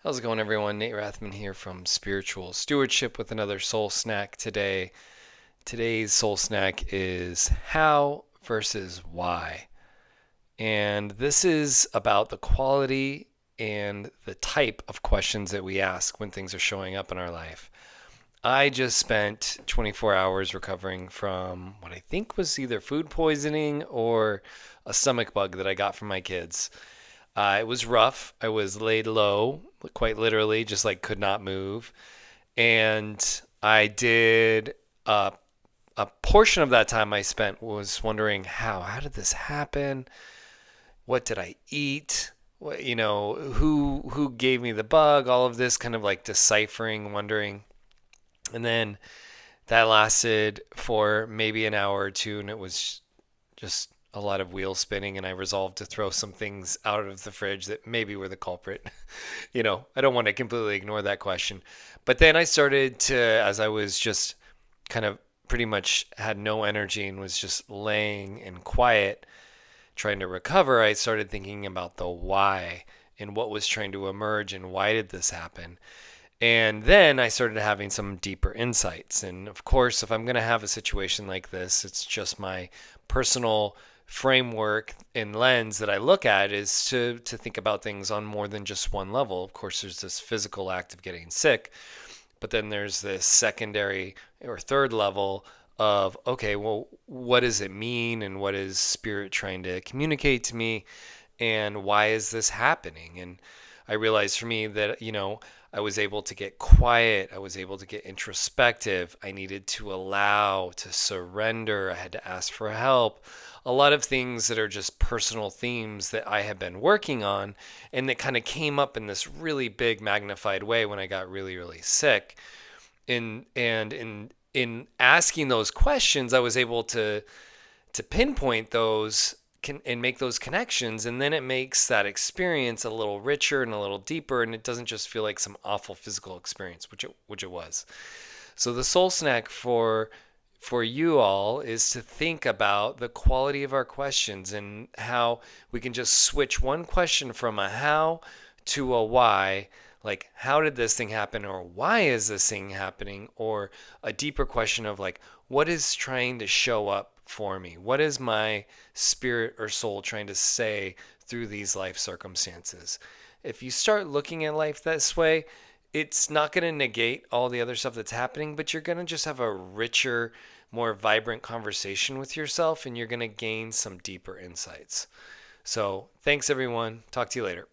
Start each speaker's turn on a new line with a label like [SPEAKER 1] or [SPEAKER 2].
[SPEAKER 1] How's it going, everyone? Nate Rathman here from Spiritual Stewardship with another soul snack today. Today's soul snack is how versus why. And this is about the quality and the type of questions that we ask when things are showing up in our life. I just spent 24 hours recovering from what I think was either food poisoning or a stomach bug that I got from my kids. It was rough. I was laid low, quite literally, just like could not move. And I did a portion of that time I spent was wondering how did this happen? What did I eat? What, who gave me the bug? All of this kind of like deciphering, wondering. And then that lasted for maybe an hour or two, and it was just a lot of wheel spinning, and I resolved to throw some things out of the fridge that maybe were the culprit. I don't want to completely ignore that question. But then I started to, as I was just kind of pretty much had no energy and was just laying in quiet, trying to recover, I started thinking about the why and what was trying to emerge and why did this happen. And then I started having some deeper insights. And of course, if I'm going to have a situation like this, it's just my personal framework and lens that I look at is to think about things on more than just one level. Of course, there's this physical act of getting sick, but then there's this secondary or third level of, okay, well, what does it mean? And what is spirit trying to communicate to me? And why is this happening? And I realized for me that, I was able to get quiet. I was able to get introspective. I needed to allow, to surrender. I had to ask for help. A lot of things that are just personal themes that I have been working on and that kind of came up in this really big magnified way when I got really, really sick. In asking those questions, I was able to pinpoint those and make those connections, and then it makes that experience a little richer and a little deeper, and it doesn't just feel like some awful physical experience, which it was. So the soul snack for you all is to think about the quality of our questions and how we can just switch one question from a how to a why, like how did this thing happen, or why is this thing happening, or a deeper question of like what is trying to show up for me, what is my spirit or soul trying to say through these life circumstances. If you start looking at life this way, it's not going to negate all the other stuff that's happening, but you're going to just have a richer, more vibrant conversation with yourself, and you're going to gain some deeper insights. So thanks, everyone. Talk to you later.